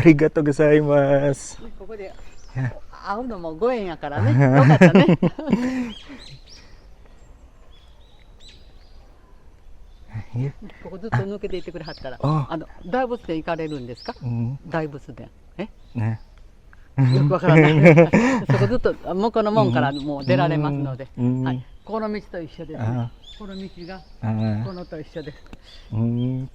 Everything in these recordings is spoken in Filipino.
arigatou gozaimasu. ここでや会うのもご縁やからね。よかったね。えここずっと抜けていってくれはったら、あ大仏殿行かれるんですか？うん大仏殿。ねよくわからない。そこずっと向こうの門からもう出られますので、うんはい。この道と一緒ですねあ。この道がAh, このと一緒です。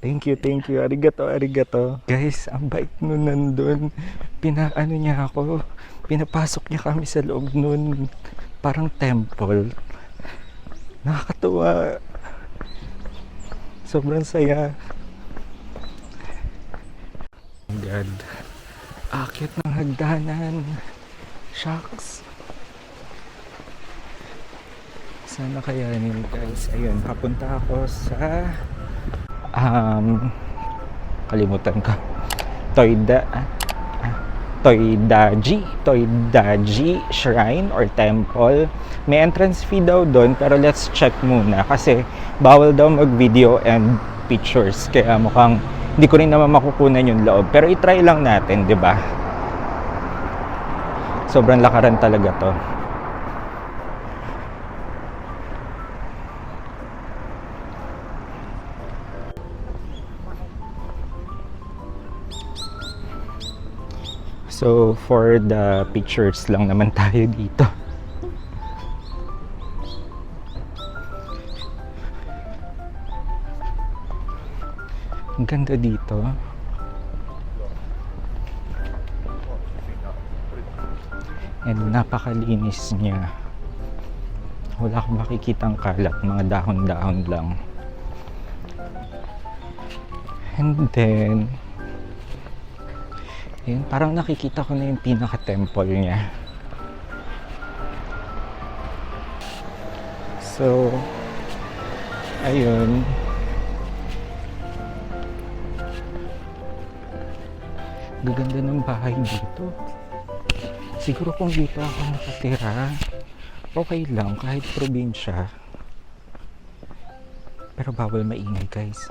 thank you, thank you. Arigato, arigato. Guys, ang bait nun nandun. Pinaano niya ako, pinapasok niya kami sa loob nun. Parang temple. Nakakatuwa. Sobrang saya. Oh God. Akit ng hagdanan. Shucks. Sana kaya niyo guys. Ayun, papunta ako sa kalimutan ko. Toidaji Shrine or Temple. May entrance fee daw doon, pero let's check muna kasi bawal daw mag-video and pictures. Kaya mukhang hindi ko rin naman makukunan yung loob. Pero i-try lang natin, 'di ba? Sobrang lakaran talaga 'to. So, for the pictures lang naman tayo dito. Ang ganda dito. And napakalinis niya. Wala akong makikitang kalat, mga dahon-dahon lang. And then, yun, parang nakikita ko na yung pinaka-temple niya. So, ayun. Gaganda ng bahay dito. Siguro kung dito ako nakatira, okay lang kahit probinsya. Pero bawal maingay guys.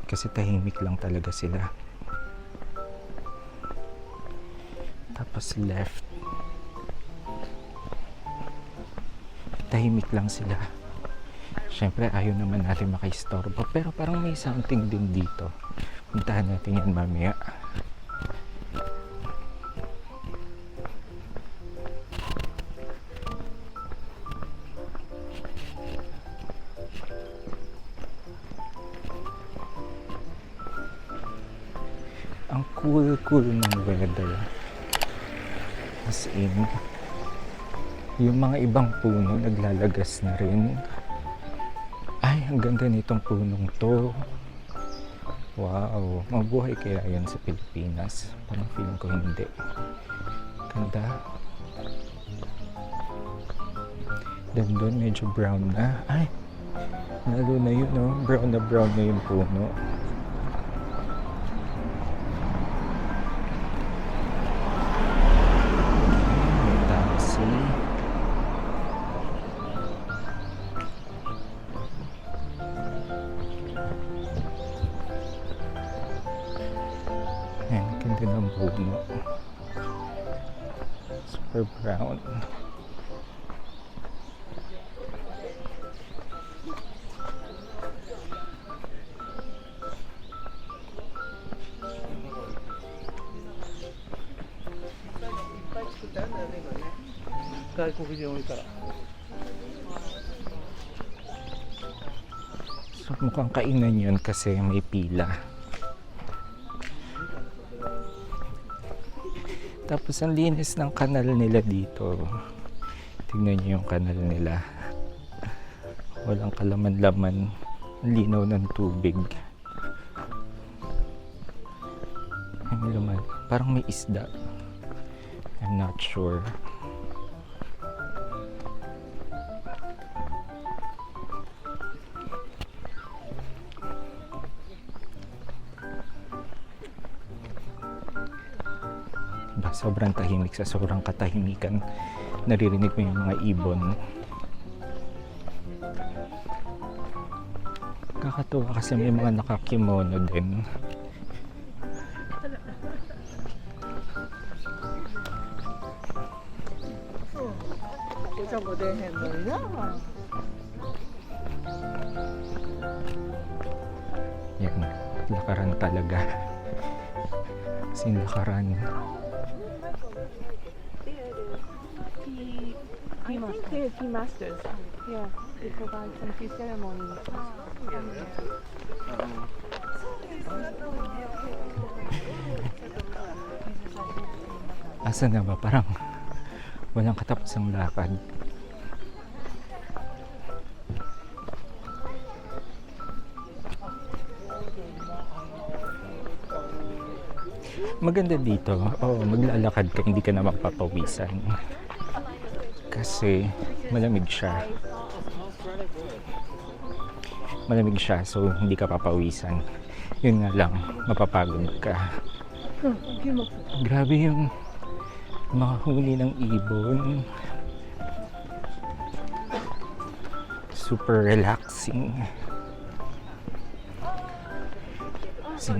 Kasi tahimik lang talaga sila. Tapos left, tahimik lang sila. Syempre ayaw naman natin makaistorbo, pero parang may something din dito. Puntahan natin yan mamaya. Ang cool ng weather. As in, yung mga ibang puno naglalagas na rin. Ay, ang ganda nitong punong to. Wow, mabuhay kaya yan sa Pilipinas? Parang feeling ko hindi. Ganda. Then doon medyo brown na. Ay, lalo na yun, no? Brown na yung puno. Ayan, ganda ng puno. Super brown. So mukhang kainan yun kasi may pila. Tapos ang linis ng kanal nila dito. Tingnan niyo yung kanal nila. Walang kalaman-laman. Ang linaw ng tubig. May laman. Parang may isda. I'm not sure. Sobrang tahimik, sa sobrang katahimikan naririnig mo yung mga ibon. Kakatuwa kasi may mga nakakimono din. ちゃんが出へんのにな。Yan, lakaran talaga. As in, lakaran. I think they're tea masters. Yeah, they provide some tea ceremonies. Asa na ba? Parang walang katapusang lakad. Maganda dito. Oo, maglalakad ka, hindi ka na mapapawisan. Kasi malamig siya. Malamig siya, so hindi ka papawisan. Yun nga lang, mapapagod ka. Grabe yung mga huni ng ibon. Super relaxing.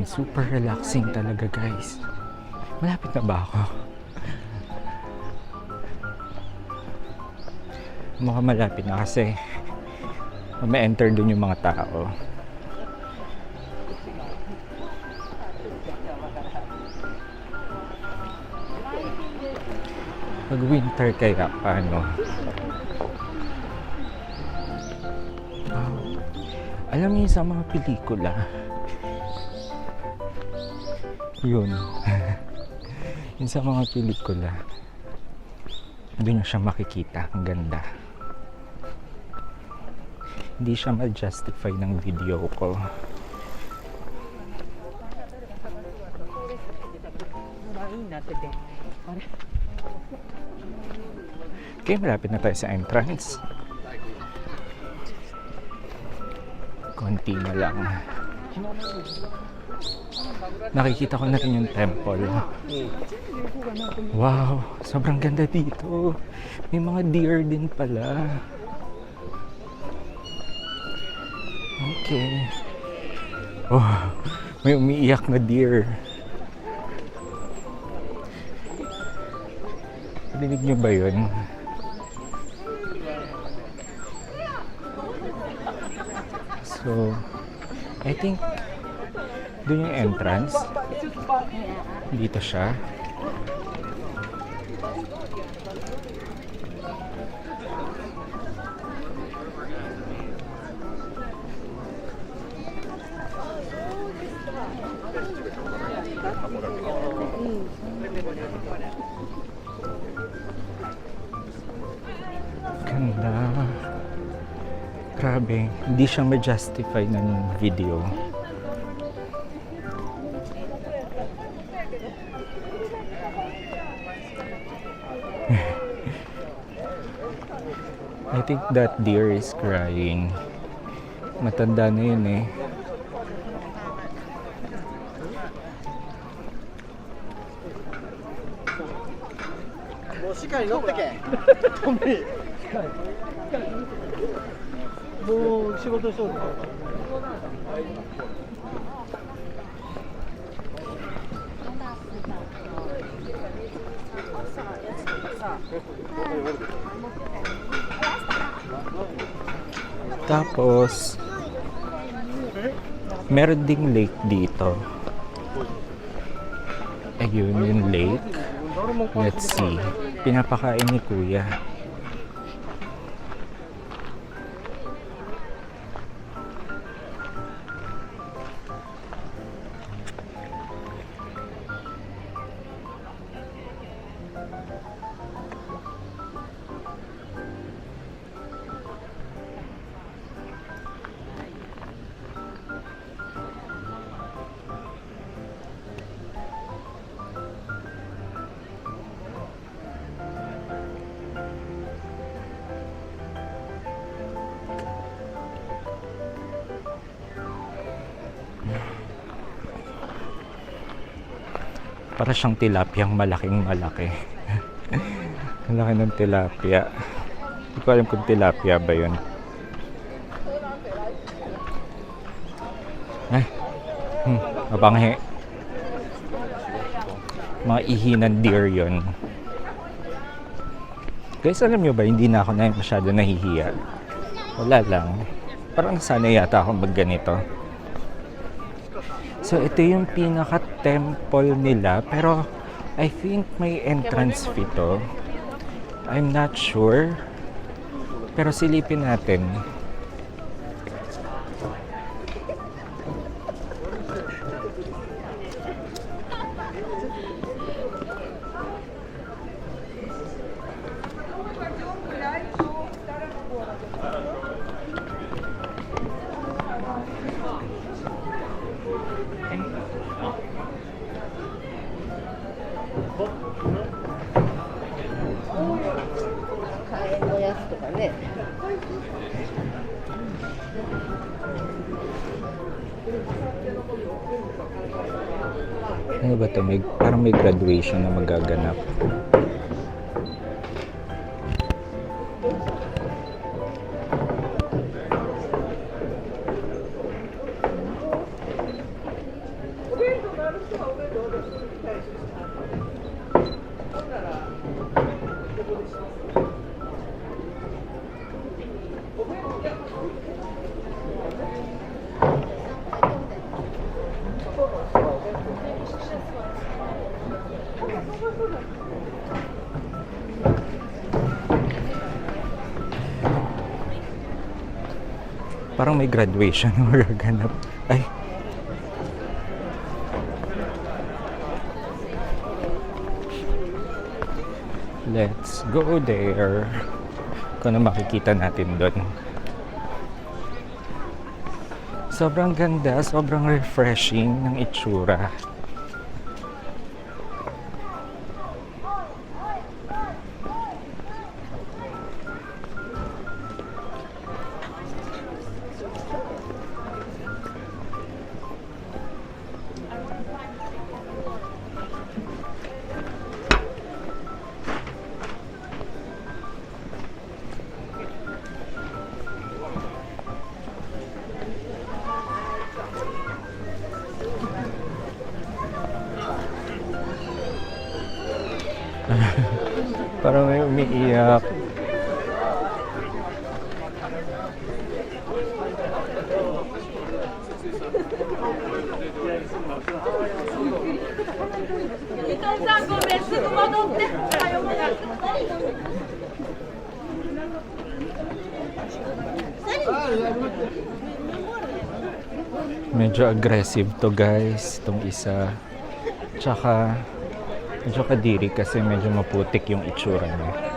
Super relaxing talaga, guys. Malapit na ba ako? Mukhang malapit na kasi ma-enter dun yung mga tao. Pag winter kaya paano? Wow. Alam niyo sa mga pelikula, yun. Yun sa mga pelikula, doon na siya makikita. Ang ganda. Hindi siya ma-justify ng video ko. Okay, malapit na tayo sa entrance. Konti na lang. Nakikita ko na rin yung temple. Wow, sobrang ganda dito. May mga deer din pala. Okay. Oh, may umiiyak na deer. Narinig niyo ba yun? So, I think doon yung entrance. Dito siya. Ganda. Grabe, hindi siya ma-justify ng video. I think that deer is crying. Matanda na yun eh. Tapos meron ding lake dito. Ayun yung lake. Let's see. Pinapakain ni Kuya. Para siyang tilapiyang malaking malaki. Ang laki ng tilapia. Hindi ko alam kung tilapia ba yun. Ay, mabanghe. Mga ihi ng deer yun. Guys, alam nyo ba, hindi na ako na masyado nahihiya. Wala lang. Parang nasanay yata ako magganito. So, ito yung pinaka-temple nila. Pero, I think may entrance fee to. I'm not sure. Pero silipin natin. Ano ba ito? Parang may graduation na magaganap. Parang may graduation na magaganap. Ay. Let's go there. Kung ano makikita natin doon. Sobrang ganda, sobrang refreshing ng itsura. Parang may umiiyak. Medyo aggressive to guys, itong isa. Tsaka medyo kadiri kasi medyo maputik yung itsura niya.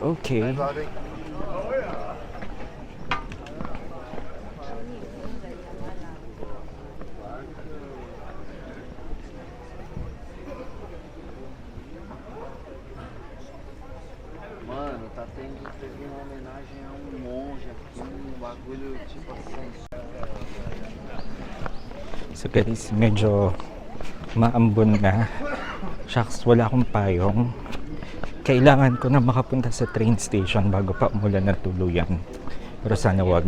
Okay. Mano, tá tendo uma homenagem a um monge aqui, um bagulho tipo assim. So guys, medyo maambon na. Shucks, wala akong payong. Kailangan ko na makapunta sa train station bago pa umulan ng tuluyan. Pero sana wag.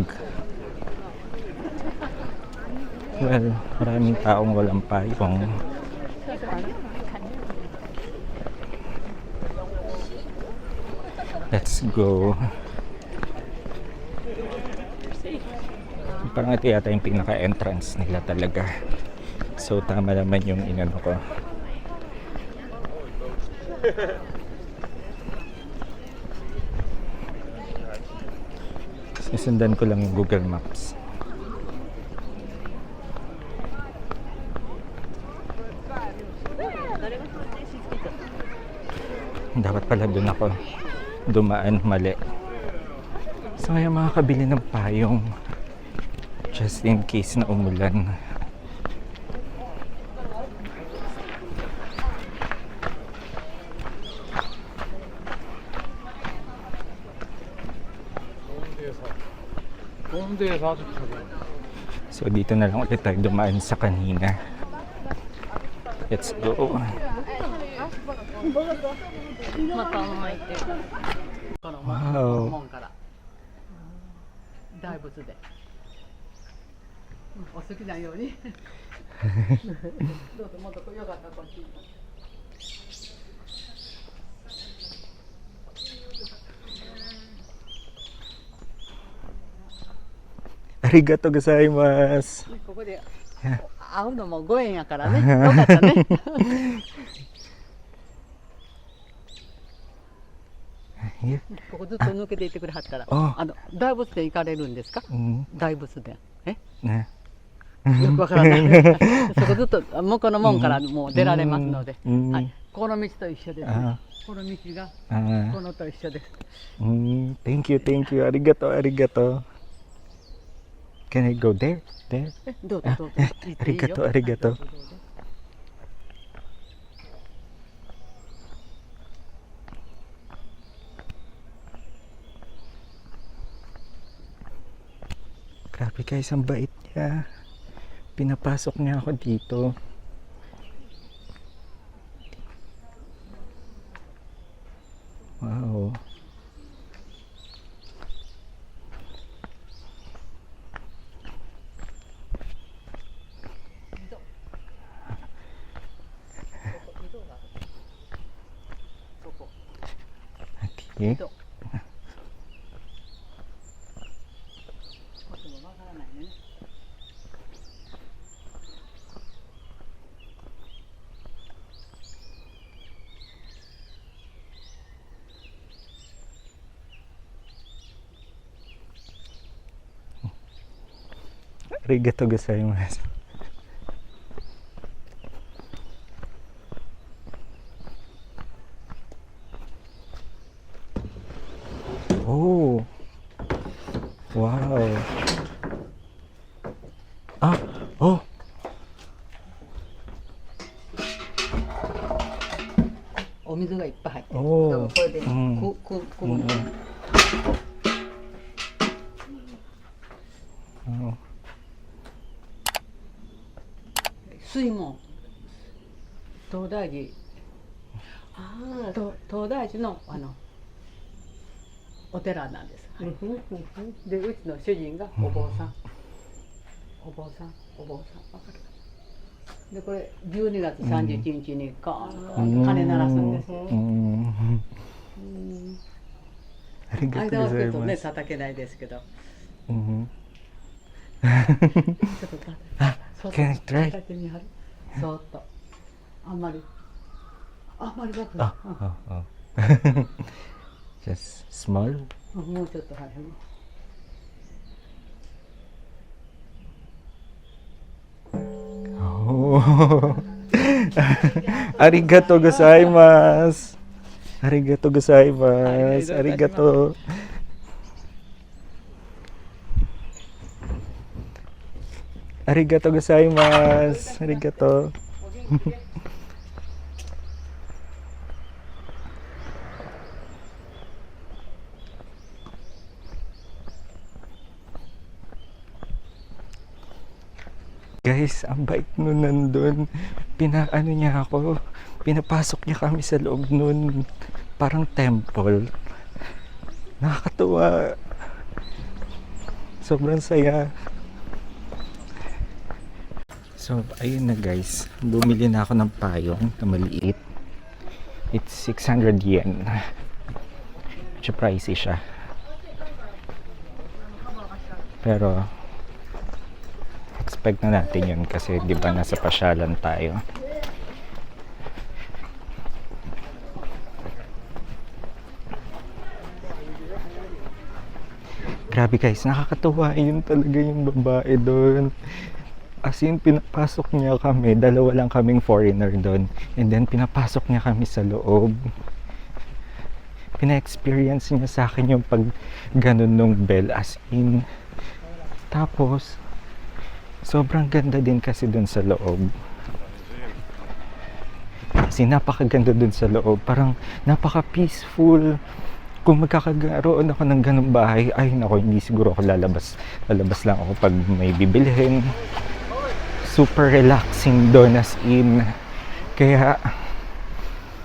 Well, maraming taong walang payong. Let's go. Parang ito yata yung pinaka-entrance nila talaga. So tama naman yung inano ko. Sisundan ko lang yung Google Maps. Dapat pala doon ako dumaan, mali. So ngayon makakabili ng payong just in case na umulan. So dito na lang ulit tayo dumaan sa kanina. Let's go. Wow. お好きなように。どうぞ、もっとよかったらこっちに。ありがとうございます。ここで会うのもご縁やからね。よかったね。ここずっと抜けていってくれはったら、あ大仏殿行かれるんですか？うん、大仏殿。ね。よくわからない。そこずっと向こうの門からもう出られますので、うんはい。この道と一緒ですねあ。この道があこのと一緒です。thank you, thank you. Arigato, arigato. Can I go there? There? どうぞどうぞ。行っていいよ。ありがとうありがとうはいどぞどうぞ。Grabe guys, ang bait niya. Pinapasok niya ako dito. Wow. Okay. どう少しもわからないね。Arigato gozaimasu. Oh. Wow. Ah, oh. お水がいっぱい入ってる。おーだからこれでうんくむの。Oh. 水門。東大寺。東大寺のお寺なんです。はい、でうちの主人がお坊さん。お坊さんわかる。でこれ12月31日にガーンと鐘鳴らすんですよ。間はちょっとね叩けないですけど。ちょっとそっと Can I try? 叩いてみはる。そっとあんまり楽。 Just small. もうちょっとはい。Oh. Arigato gozaimasu. Arigato gozaimasu. Arigato. Arigato gozaimasu. Arigato. Guys, ang bait nun nandun. Pinaano niya ako. Pinapasok niya kami sa loob nun. Parang temple. Nakakatuwa. Sobrang saya. So, ayun na guys. Bumili na ako ng payong na maliit. It's 600 yen. Medyo pricey siya. Pero expect na natin yun kasi di ba nasa pasyalan tayo. Grabe guys, nakakatuwa yun talaga yung babae doon. As in, pinapasok niya kami, dalawa lang kaming foreigner doon. And then, pinapasok niya kami sa loob. Pina-experience niya sa akin yung pag ganun nung bell, as in. Tapos, sobrang ganda din kasi dun sa loob. Kasi napakaganda dun sa loob. Parang napaka-peaceful. Kung magkakaroon ako ng ganung bahay, ay nako, hindi siguro ako lalabas. Lalabas lang ako pag may bibilhin. Super relaxing doon, as in. Kaya,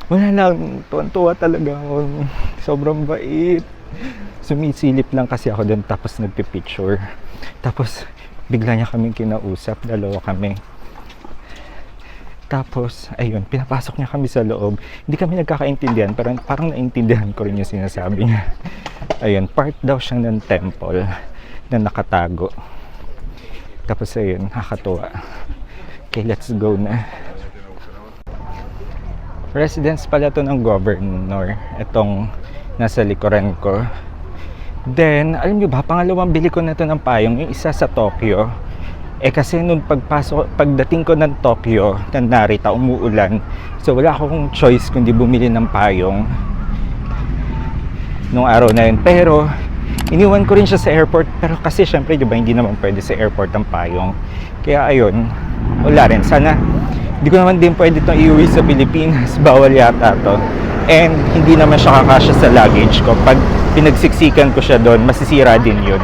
wala lang. Tuwan-tuwa talaga ako. Sobrang bait. Sumisilip lang kasi ako doon tapos nagpipicture. Tapos, bigla niya kaming kinausap, dalawa kami. Tapos, ayun, pinapasok niya kami sa loob. Hindi kami nagkakaintindihan, pero parang naintindihan ko rin yung sinasabi niya. Ayun, part daw siya ng temple na nakatago. Tapos ayun, nakakatuwa. Okay, let's go na. Residence pala to ng governor. Itong nasa likuran ko. Then, alam nyo ba, pangalawang bili ko na to ng payong. Yung isa sa Tokyo. Kasi nung pagdating ko ng Tokyo, ng Narita, umuulan. So wala akong choice kundi bumili ng payong nung araw na yun. Pero, iniwan ko rin siya sa airport. Pero kasi syempre, di ba, hindi naman pwede sa airport ang payong. Kaya ayun, wala rin. Sana, hindi ko naman din pwede itong iuwi sa Pilipinas. Bawal yata to. And hindi naman siya kakasya sa luggage ko. Pag pinagsiksikan ko siya doon, masisira din yun.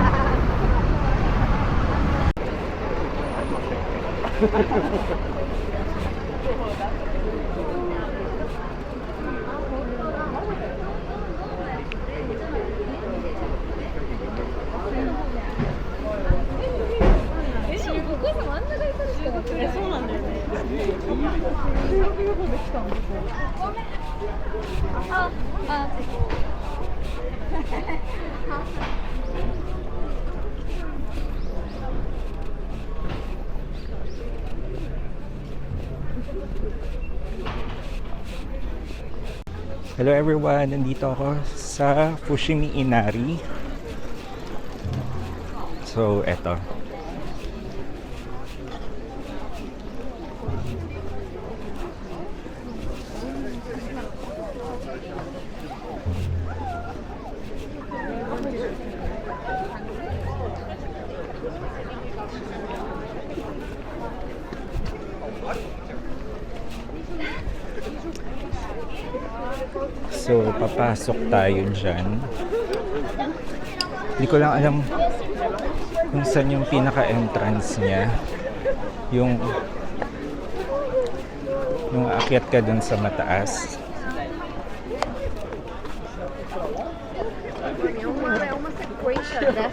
Hello everyone, nandito ako sa Fushimi Inari. So, eto. So, papasok tayo dyan. Hindi ko lang alam kung saan yung pinaka-entrance niya. Yung aakyat ka dun sa mataas. É uma sequência dessa.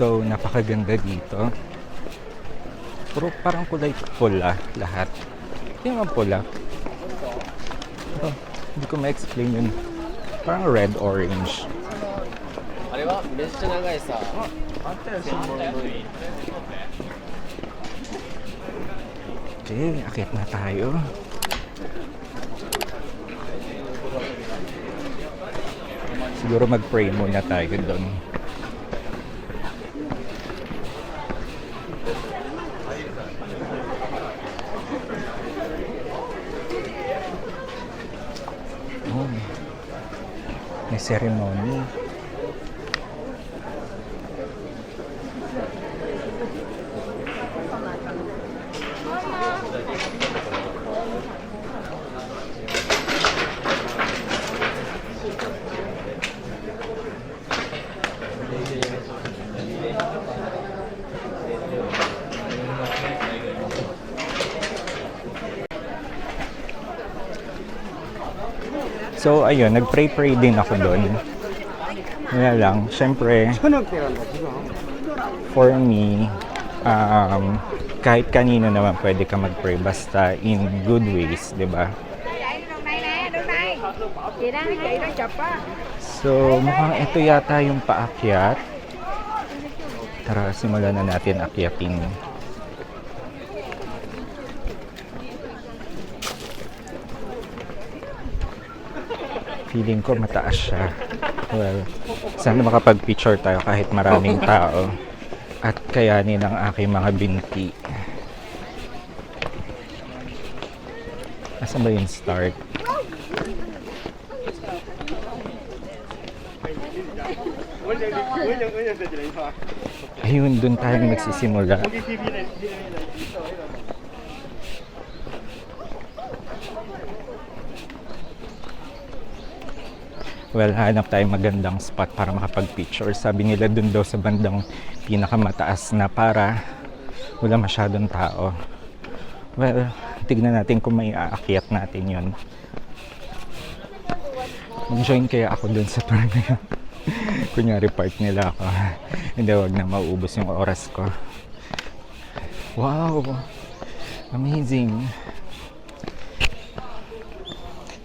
So, napakaganda dito. Puro parang kulay pula lahat. Hindi naman pula. Pero, hindi ko ma-explain yun. Parang red-orange. あれはめっちゃ長いさ専門の Okay, akyat na tayo. Siguro mag-pray muna tayo doon. Oh, may ceremony. So, ayun, nag-pray-pray din ako doon. Wala lang, syempre, for me, kahit kanino naman pwede ka mag-pray, basta in good ways, di ba? So, mukhang ito yata yung paakyat. Tara, simulan na natin akyatin. Feeling ko mataas siya. Well, sana makapag-picture tayo kahit maraming tao at kayanin ang aking mga binti. Nasaan ba yung start? Ayun, dun tayo nagsisimula. Well, hanap tayong magandang spot para makapag-picture. Sabi nila dun daw sa bandang pinakamataas na para wala masyadong tao. Well, tignan natin kung may aakyat natin yon. Mag-join kaya ako dun sa tour na yun. Kunyari part nila ako. Hindi, wag na mauubos yung oras ko. Wow! Amazing!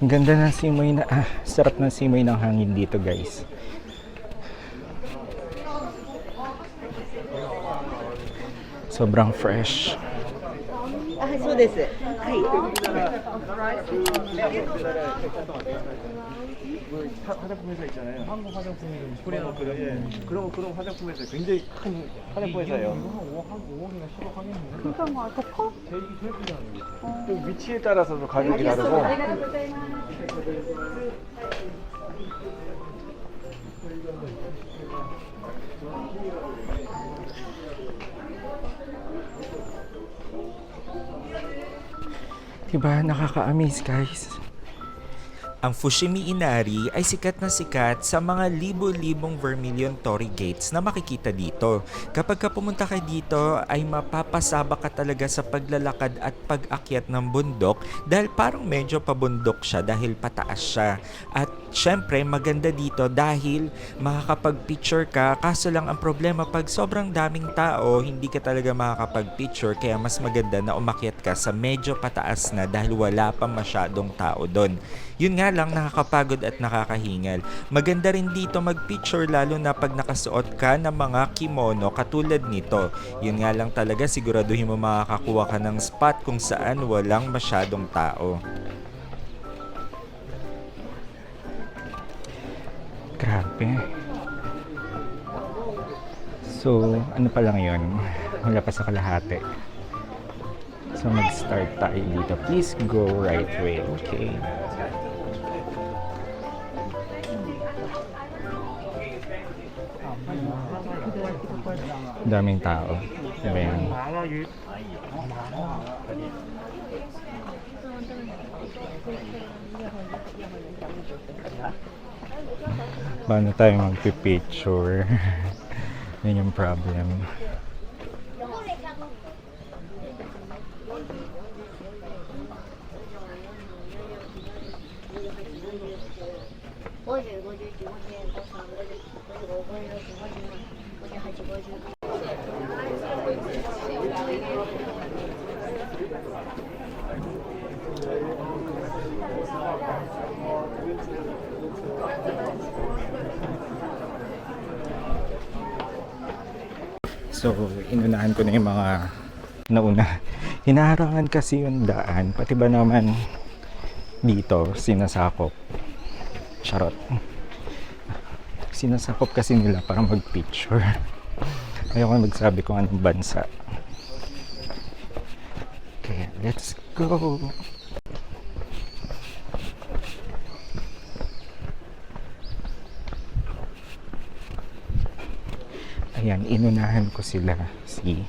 Ang ganda ng simoy na, sarap ng simoy ng hangin dito, guys. Sobrang fresh. そうです。はい。 화장품 회사 있잖아요. 한국 화장품 이름 코리아 그런 화장품 회사 굉장히 큰 화장품 회사예요. 한 5억이나 10억 하겠는데. 그러니까 뭐 더 제일 크잖아요. 또 위치에 따라서도 가격이 다르고. Diba, nakaka-amaze, guys. Ang Fushimi Inari ay sikat na sikat sa mga libo-libong Vermilion Torii Gates na makikita dito. Kapag ka pumunta ka dito ay mapapasaba ka talaga sa paglalakad at pag-akyat ng bundok dahil parang medyo pabundok siya dahil pataas siya. At syempre maganda dito dahil makakapag-picture ka, kaso lang ang problema pag sobrang daming tao hindi ka talaga makakapag-picture, kaya mas maganda na umakyat ka sa medyo pataas na dahil wala pa masyadong tao doon. Yun nga lang, nakakapagod at nakakahingal. Maganda rin dito mag-picture lalo na pag nakasuot ka ng mga kimono katulad nito. Yun nga lang talaga, siguraduhin mo makakakuha ka ng spot kung saan walang masyadong tao. Grabe. So, ano pa lang yun? Wala pa sa kalahati. So, mag-start tayo dito. Please go right way. Okay. Daming tao. Diba yan? Paano tayo magpipicture? Yun yung problem. So, inunahan ko na yung mga nauna. Hinaharangan kasi yung daan. Pati ba naman dito, sinasakop. Charot. Sinasakop kasi nila para mag-picture. Ayoko magsabi kung anong bansa. Okay, let's go! Ayan, inunahan ko sila. See?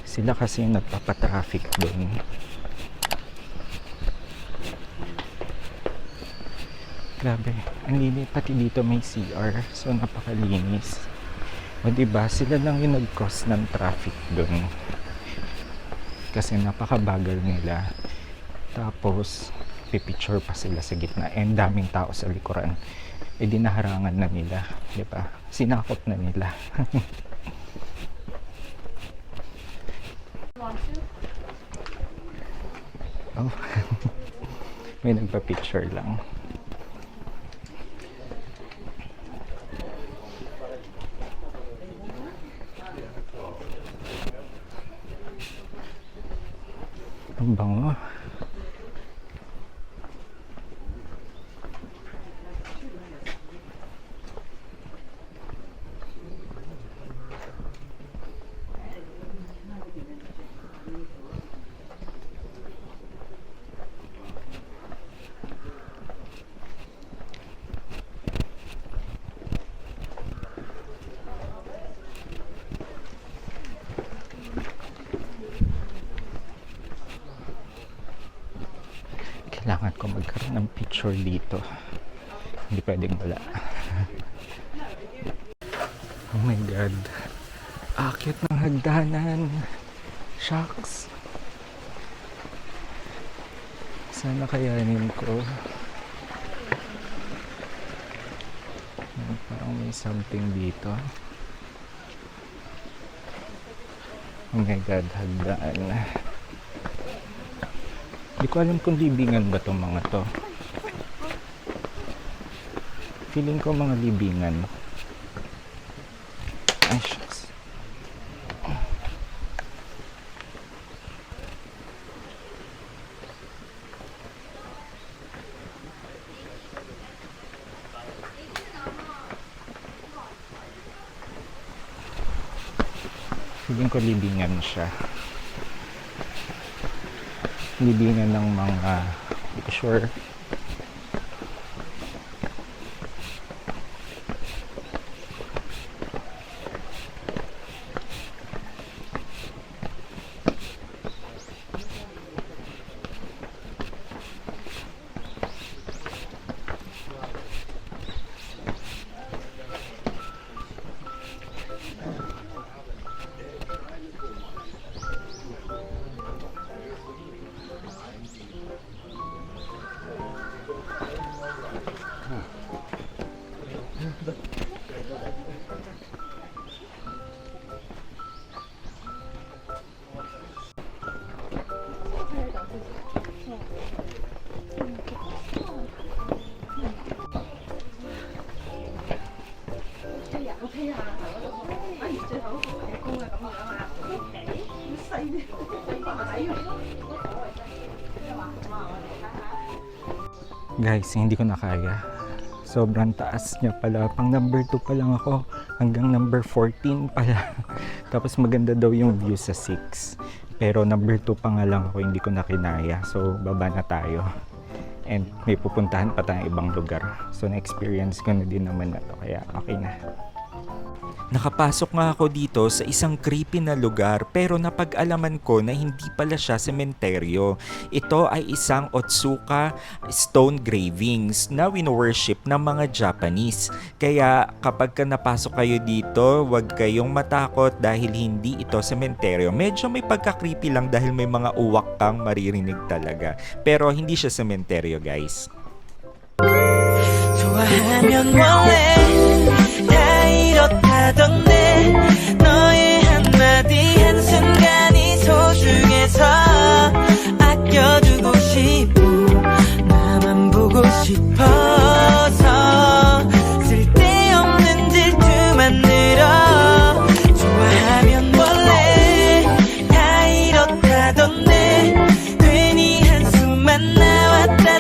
Sila kasi yung nagpapatraffic doon. Grabe, ang linis. Pati dito may CR. So, napakalinis. O diba, sila lang yung nag-cause ng traffic doon. Kasi napakabagal nila. Tapos, pipicture pa sila sa gitna. And daming tao sa likuran. E dinaharangan na nila, di ba? Sinakot na nila. Oh. May nagpa-picture lang. Ang bango. Kailangan ko magkaroon ng picture dito. Hindi pwedeng wala. Oh my God. Akit ng hagdanan. Shucks. Sana kayanin ko. Parang may something dito. Oh my God, hagdan. Hindi ko alam kung libingan ba itong mga to. Feeling ko mga libingan. Ay, shucks. Feeling ko libingan siya. Libingan ng mga sure. Guys, hindi ko na kaya. Sobrang taas niya pala. Pang number 2 pa lang ako. Hanggang number 14 pala. Tapos maganda daw yung view sa 6. Pero number 2 pa nga lang ako. Hindi ko na kinaya. So, baba na tayo. And may pupuntahan pa tayong ibang lugar. So, na-experience ko na din naman na to. Kaya okay na. Nakapasok nga ako dito sa isang creepy na lugar pero napag-alaman ko na hindi pala siya sementeryo. Ito ay isang Otsuka stone gravings na wino-worship ng mga Japanese. Kaya kapag ka napasok kayo dito, huwag kayong matakot dahil hindi ito sementeryo. Medyo may pagka-creepy lang dahil may mga uwak kang maririnig talaga. Pero hindi siya sementeryo, guys. 좋아하면 원래 다 이렇다던데